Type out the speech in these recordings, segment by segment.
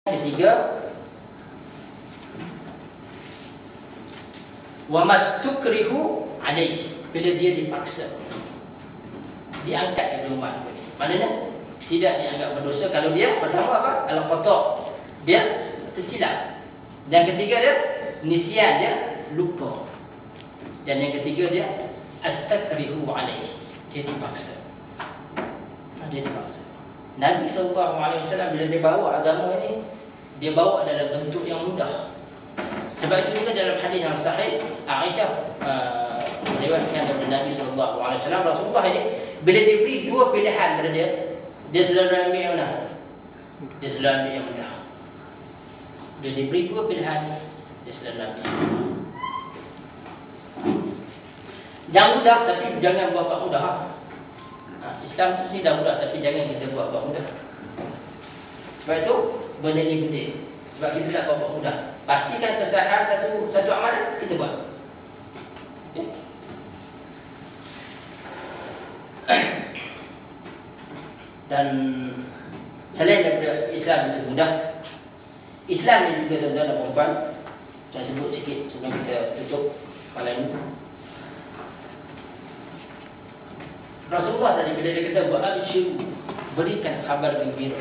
Ketiga, wa mastukrihu alaihi, bila dia dipaksa, diangkat daripada umat ni. Maknanya tidak dianggap berdosa kalau dia pertama apa? Al-qata', dia tersilap. Dan ketiga dia nisyan, dia lupa. Dan yang ketiga dia astakrihu alaihi, dia dipaksa. Dia dipaksa. Nabi SAW bila dia bawa agama ini, dia bawa dalam bentuk yang mudah. Sebab itu juga dalam hadis yang sahih, Aisyah meriwayatkan daripada Nabi SAW, Rasulullah ini bila diberi dua pilihan pada dia selalu ambil yang mana? Dia selalu ambil yang mudah. Bila diberi dua pilihan, dia selalu ambil yang mudah. Yang mudah tapi jangan buat mudah. Islam tu sih dah mudah, tapi jangan kita buat mudah. Sebab itu benda ni penting. Sebab kita tak buat mudah. Pastikan kesahihan satu amalan kita buat. Okay. Dan selain daripada Islam itu mudah, Islam ni juga tuan-tuan dan puan-puan, saya sebut sikit sebelum kita tutup malam ini. Rasulullah tadi bila dia kata wa'abshiru, berikan khabar gembira.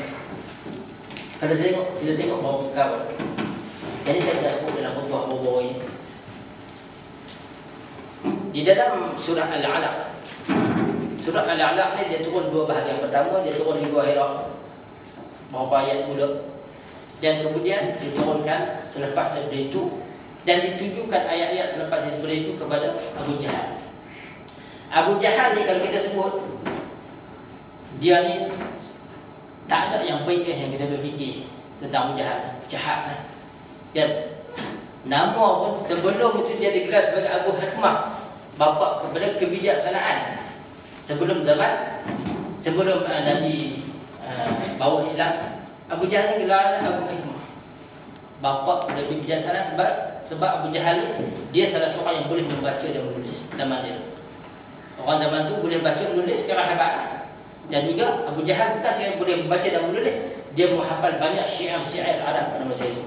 Kalau kita tengok bahawa kawan, jadi saya dah sebut dalam khutbah bawah ini, di dalam surah Al-Alaq. Surah Al-Alaq ni dia turun dua bahagian. Pertama dia turun di Gua Hira, berapa ayat mula, dan kemudian diturunkan selepas daripada itu, dan ditujukan ayat-ayat selepas daripada itu kepada Abu Jahal. Abu Jahal ni kalau kita sebut, dia ni tak ada yang baik yang kita berfikir tentang Abu Jahal. Jahat kan? Kan? Nama pun sebelum itu dia digelar sebagai Abu Hikmah, bapa kepada kebijaksanaan. Sebelum Nabi bawa Islam, Abu Jahal ni gelar Abu Hikmah, bapa kepada kebijaksanaan. Sebab Abu Jahal ni dia salah seorang yang boleh membaca dan menulis zaman dia. Orang zaman tu boleh baca menulis secara hebat. Dan juga Abu Jahal bukan sekadar boleh membaca dan menulis, dia menghafal banyak syair-syair Arab pada masa itu.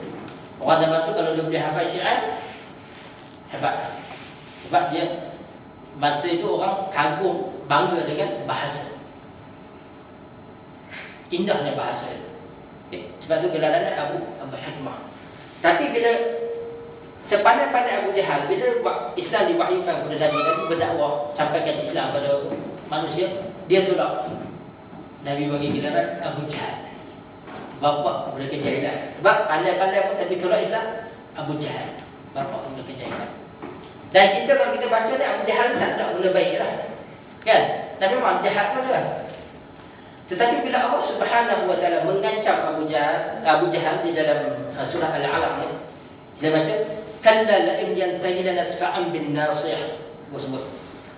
Orang zaman tu kalau dia boleh hafal syair, hebat. Sebab dia masa itu orang kagum, bangga dengan bahasa, indahnya bahasa itu. Okay. Sebab tu gelarannya Abu Hikmah. Tapi bila sepandai-pandai Abu Jahal, bila Islam diwahyukan kepada Nabi berdakwah, sampaikan Islam kepada manusia, dia tolak. Nabi bagi gelaran Abu Jahal, bapa kepada kejahilan. Sebab pandai-pandai pun tapi tolak Islam, Abu Jahal, bapa kepada kejahilan. Dan kita kalau kita baca ni, Abu Jahal tak ada benda baik lah, kan? Nabi memang jahat pun dia. Tetapi bila Allah Subhanahu wa taala mengancam Abu Jahal di dalam surah Al-Alaq ni, kita baca kalla la in yantahi lanasfa'an bin nasiyah. Gua sebut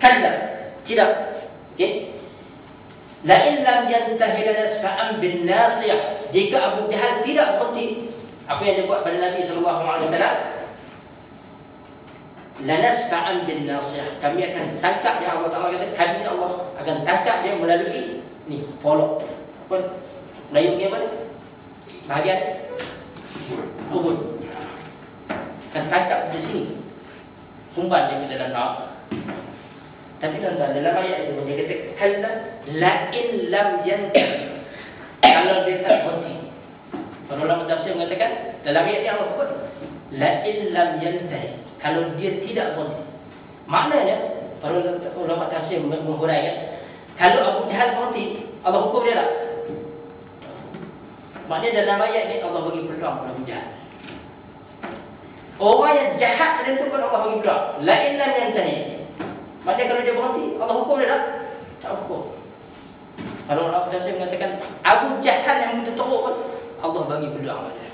kalla, tidak. Okey, la in lam yantahi lanasfa'an bin nasiyah. Jika Abu Jahal tidak berhenti apa yang dia buat pada Nabi sallallahu alaihi wasallam, lanasfa'an bin nasiyah, kami akan tangkap dia. Allah Taala kata kami, Allah akan tangkap dia melalui ni polok apa Melayu ni apa ni bahagian ubud, akan tangkap di sini, humban dia ke dalam neraka. Tapi tuan-tuan, dalam ayat itu dia kata kalla la in lam yantahi, kalau dia tak berhenti. Para ulama tafsir mengatakan dalam ayat ini Allah sebut la in lam yantahi, kalau dia tidak berhenti. Maknanya para ulama tafsir menghuraikan, kalau Abu Jahal berhenti, Allah hukum dia tak? Maknanya dalam ayat ini Allah bagi peluang kepada Abu Jahal. Orang yang jahat dia tu pun Allah bagi peluang. La in lam yantahi, maknanya kalau dia berhenti, Allah hukum dia tak? Tak hukum. Kalau ulama tafsir mengatakan Abu Jahal yang begitu teruk pun Allah bagi peluang kepada dia.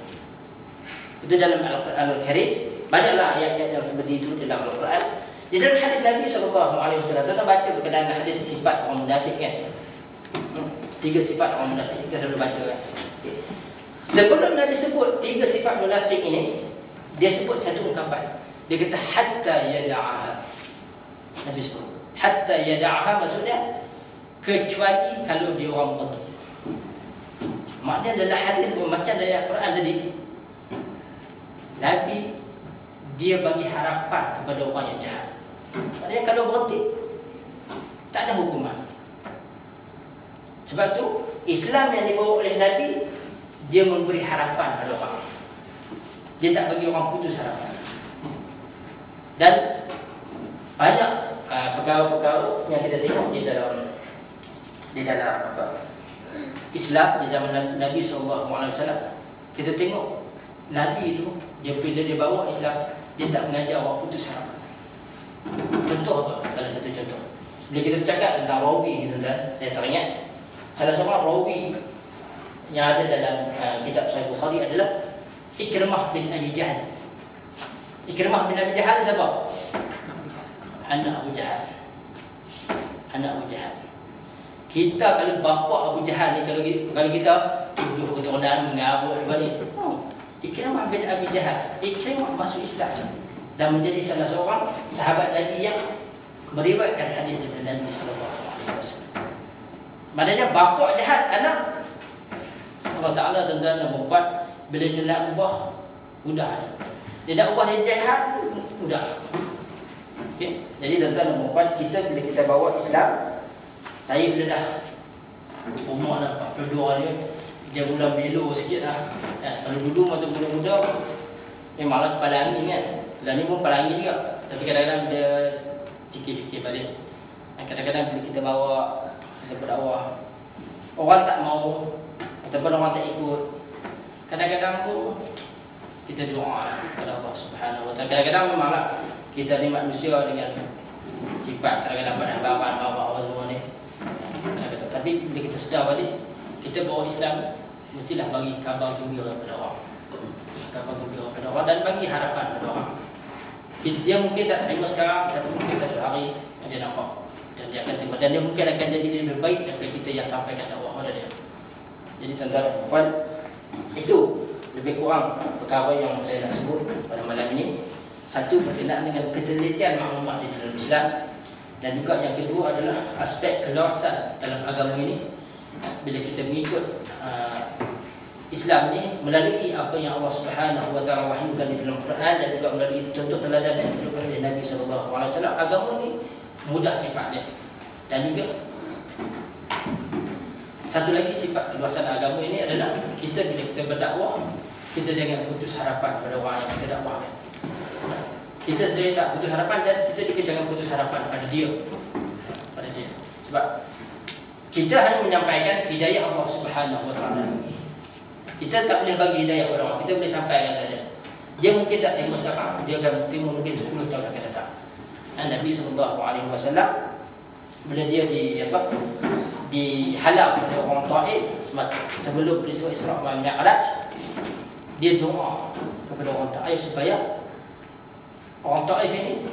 Itu dalam Al-Quran Al-Karim. Banyaklah ayat-ayat yang seperti itu dalam Al-Quran. Di dalam hadis Nabi SAW, kita baca berkenaan hadis sifat orang munafik kan. 3 sifat orang munafik kita selalu baca kan. Okay. Sebelum Nabi sebut 3 sifat munafik ini, dia sebut satu ungkapan. Dia kata hatta yada'aha. Nabi sebut hatta yada'aha, maksudnya kecuali kalau dia orang berhenti. Maknanya adalah hadis macam dari Al-Quran tadi. Nabi dia bagi harapan kepada orang yang jahat. Maknanya kalau berhenti tak ada hukuman. Sebab tu Islam yang dibawa oleh Nabi, dia memberi harapan pada orang. Dia tak bagi orang putus harapan. Dan banyak perkara-perkara yang kita tengok di dalam Islam di zaman Nabi SAW. Kita tengok Nabi itu, dia bila dia bawa Islam, dia tak mengajar orang putus harapan. Contoh apa? Salah satu contoh, bila kita cakap tentang rawi, saya teringat salah seorang rawi yang ada dalam kitab Sahih Bukhari adalah Ikrimah bin Abi Jahal. Ikrimah bin Abi Jahal siapa? Anak Abu Jahal. Anak Abu Jahal. Kita kalau bapa Abu Jahal ni, kalau kita tujuh keturunan mengarut balik. Ikrimah bin Abi Jahal. Ikrimah masuk Islam dan menjadi salah seorang sahabat Nabi yang meriwayatkan hadis daripada Nabi sallallahu alaihi wasallam. Maknanya bapa jahat anak, Allah Taala tuan-tuan membuat bila dia nak ubah mudah. Dia nak ubah dia jahat mudah. Okey. Jadi tuan-tuan membuat kita bila kita bawa Islam, saya bila dah umur dah 42 ni, dia mula melo sikit dah. Kalau dulu masa muda-muda memanglah kepala angin kan. Lah ni pun kepala angin juga. Tapi kadang-kadang dia fikir-fikir balik. Kadang-kadang bila kita bawa, kita berdakwah, orang tak mau ataupun orang tak ikut, kadang-kadang tu kita doa kepada Allah Subhanahu Wa Taala. Kadang-kadang memanglah kita ni manusia dengan sifat kadang-kadang pada bawa semua ni. Kadang-kadang, tapi bila kita sedar balik, kita bawa Islam mestilah bagi kabar gembira kepada orang, kabar gembira kepada orang dan bagi harapan kepada orang. Dia mungkin tak terima sekarang, tapi mungkin satu hari dia nampak dan dia akan terima, dan dia mungkin akan jadi lebih baik daripada kita yang sampaikan dakwah pada dia. Jadi tuan-tuan, itu lebih kurang perkara yang saya nak sebut pada malam ini. Satu, berkenaan dengan ketelitian maklumat di dalam Islam, dan juga yang kedua adalah aspek keluasan dalam agama ini. Bila kita mengikut Islam ni melalui apa yang Allah Subhanahu Wa Taala wahyukan di dalam Quran, dan juga melalui contoh teladan yang ditunjukkan oleh Nabi sallallahu alaihi wasallam, agama ni mudah sifatnya. Dan juga satu lagi sifat keluasan agama ini adalah kita bila kita berdakwah, kita jangan putus harapan pada orang yang kita dakwahkan. Kita sendiri tak putus harapan, dan kita juga jangan putus harapan pada dia. Sebab kita hanya menyampaikan hidayah Allah Subhanahu Wa Taala. Kita tak boleh bagi hidayah kepada orang, kita boleh sampaikan saja. Dia mungkin tak terima sekarang, dia akan terima mungkin 10 tahun akan datang. Nabi sallallahu alaihi wasallam bila dia dihalau oleh orang Taif sebelum peristiwa Isra wal Mi'raj, dia doa kepada orang Taif supaya orang Taif ini,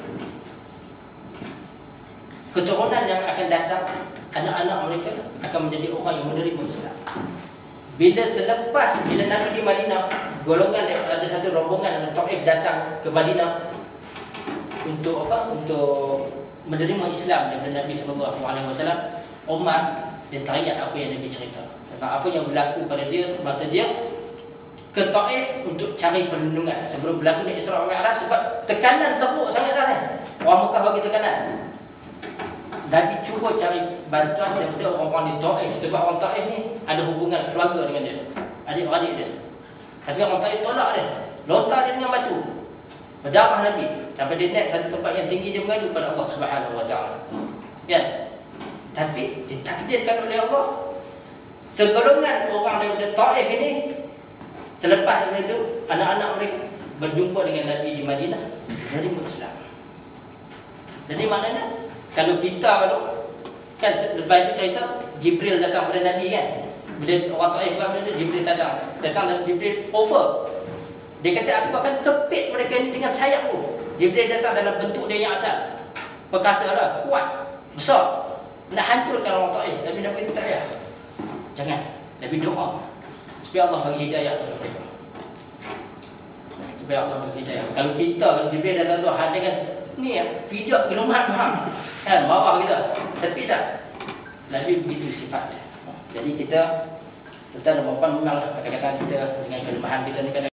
keturunan yang akan datang, anak-anak mereka akan menjadi orang yang menerima Islam. Bila Nabi di Madinah, golongan ada satu rombongan Taif datang ke Madinah untuk menerima Islam daripada Nabi sallallahu alaihi wasallam. Umar dia teringat apa yang Nabi cerita tentang apa yang berlaku pada dia semasa dia ke Taif untuk cari perlindungan sebelum berlakunya Isra wal Mi'raj, sebab tekanan teruk sangat dah kan. Orang Mekah bagi tekanan. Nabi cuba cari bantuan daripada orang-orang di Taif, sebab orang Taif ni ada hubungan keluarga dengan dia, adik-adik dia. Tapi orang Taif tolak dia, lontar dia dengan batu, berdarah Nabi sampai dia naik satu tempat yang tinggi, dia mengadu pada Allah Subhanahu Wa Taala. Kan? Tapi ditakdirkan oleh Allah, segolongan orang daripada Taif ini selepas itu anak-anak mereka berjumpa dengan Nabi di Madinah, menerima Islam. Jadi maknanya kalau kan lepas itu cerita Jibril datang pada Nabi kan. Bila orang Taif buat benda tu, Jibril datang dan Jibril over. Dia kata aku akan kepit mereka ini dengan sayapku. Jibril datang dalam bentuk dia yang asal, perkasa lah, kuat, besar, nak hancurkan orang Taif. Tapi Nabi itu tak payah. Jangan. Nabi doa supaya Allah bagi hidayah kepada mereka, supaya Allah bagi hidayah. Kalau Jibril datang tu jangan ni pijak gelombang kan, marah kita. Tapi tak, Nabi begitu sifatnya. Jadi kita Tuan-tuan dan puan memang kadang-kadang kita dengan kelemahan kita ni kadang